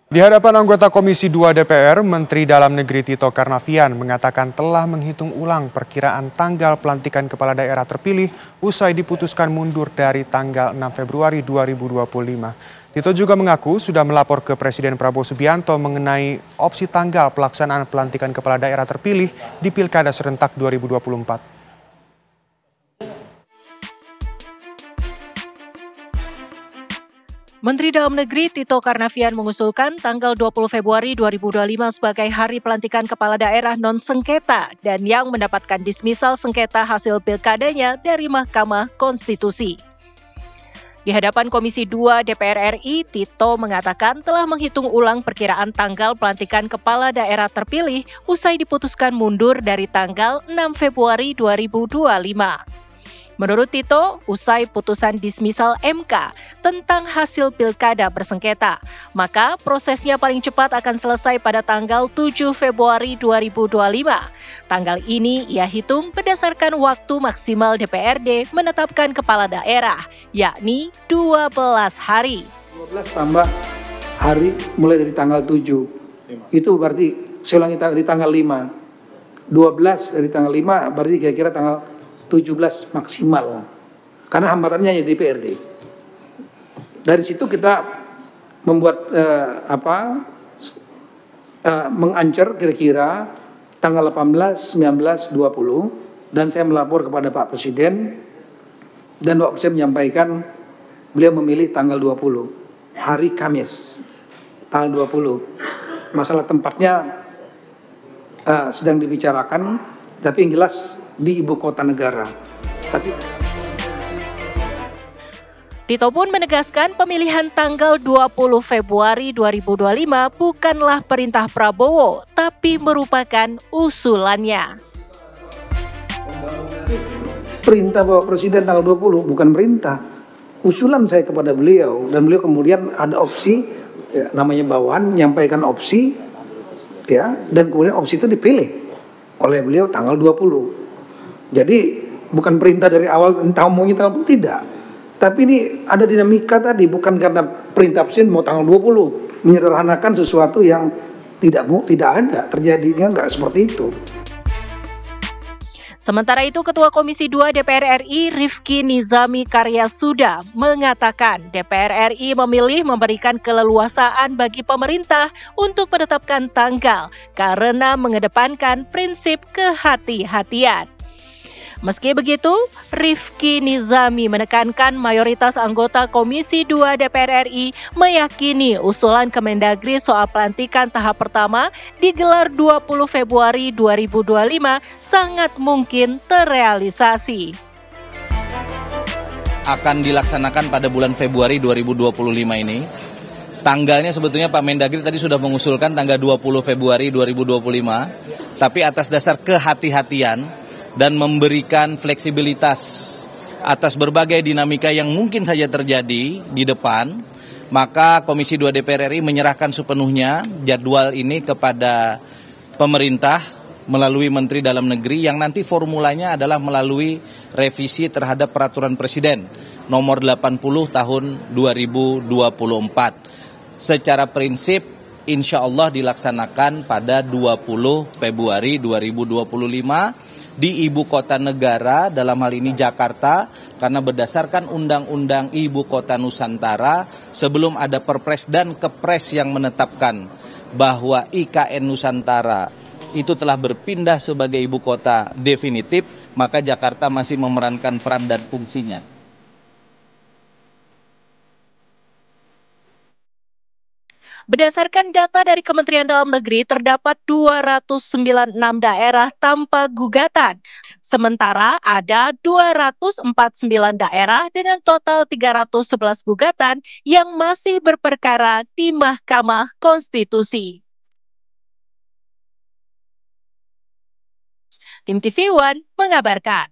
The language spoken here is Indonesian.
Di hadapan anggota Komisi 2 DPR, Menteri Dalam Negeri Tito Karnavian mengatakan telah menghitung ulang perkiraan tanggal pelantikan kepala daerah terpilih usai diputuskan mundur dari tanggal 6 Februari 2025. Tito juga mengaku sudah melapor ke Presiden Prabowo Subianto mengenai opsi tanggal pelaksanaan pelantikan kepala daerah terpilih di Pilkada serentak 2024. Menteri Dalam Negeri Tito Karnavian mengusulkan tanggal 20 Februari 2025 sebagai hari pelantikan kepala daerah non-sengketa dan yang mendapatkan dismisal sengketa hasil pilkadanya dari Mahkamah Konstitusi. Di hadapan Komisi 2 DPR RI, Tito mengatakan telah menghitung ulang perkiraan tanggal pelantikan kepala daerah terpilih usai diputuskan mundur dari tanggal 6 Februari 2025. Menurut Tito, usai putusan dismisal MK tentang hasil pilkada bersengketa, maka prosesnya paling cepat akan selesai pada tanggal 7 Februari 2025. Tanggal ini ia hitung berdasarkan waktu maksimal DPRD menetapkan kepala daerah, yakni 12 hari. 12 tambah hari mulai dari tanggal 7. Itu berarti, saya ulangi, di tanggal 5. 12 dari tanggal 5 berarti kira-kira tanggal 17 maksimal, karena hambatannya hanya DPRD. Dari situ kita membuat mengancar kira-kira tanggal 18, 19, 20, dan saya melapor kepada Pak Presiden, dan waktu saya menyampaikan beliau memilih tanggal 20, hari Kamis, tanggal 20. Masalah tempatnya sedang dibicarakan, tapi yang jelas di ibu kota negara. Tito pun menegaskan pemilihan tanggal 20 Februari 2025 bukanlah perintah Prabowo, tapi merupakan usulannya. Perintah Bapak Presiden tanggal 20 bukan perintah. Usulan saya kepada beliau, dan beliau kemudian ada opsi, ya, namanya bawahan, menyampaikan opsi, ya, dan kemudian opsi itu dipilih oleh beliau tanggal 20. Jadi bukan perintah dari awal entah maunya tanggal, tidak. Tapi ini ada dinamika tadi, bukan karena perintah presiden mau tanggal 20, menyederhanakan sesuatu yang tidak ada, terjadinya enggak seperti itu. Sementara itu, Ketua Komisi 2 DPR RI Rifki Nizami Karyasuda mengatakan DPR RI memilih memberikan keleluasaan bagi pemerintah untuk menetapkan tanggal karena mengedepankan prinsip kehati-hatian. Meski begitu, Rifki Nizami menekankan mayoritas anggota Komisi 2 DPR RI meyakini usulan Kemendagri soal pelantikan tahap pertama digelar 20 Februari 2025 sangat mungkin terrealisasi. Akan dilaksanakan pada bulan Februari 2025 ini. Tanggalnya sebetulnya Pak Mendagri tadi sudah mengusulkan tanggal 20 Februari 2025, tapi atas dasar kehati-hatian dan memberikan fleksibilitas atas berbagai dinamika yang mungkin saja terjadi di depan, maka Komisi 2 DPR RI menyerahkan sepenuhnya jadwal ini kepada pemerintah melalui Menteri Dalam Negeri yang nanti formulanya adalah melalui revisi terhadap Peraturan Presiden nomor 80 tahun 2024. Secara prinsip insya Allah dilaksanakan pada 20 Februari 2025 di ibu kota negara, dalam hal ini Jakarta, karena berdasarkan Undang-Undang Ibu Kota Nusantara, sebelum ada Perpres dan Kepres yang menetapkan bahwa IKN Nusantara itu telah berpindah sebagai ibu kota definitif, maka Jakarta masih memerankan peran dan fungsinya. Berdasarkan data dari Kementerian Dalam Negeri, terdapat 296 daerah tanpa gugatan. Sementara ada 249 daerah dengan total 311 gugatan yang masih berperkara di Mahkamah Konstitusi. Tim TV One mengabarkan.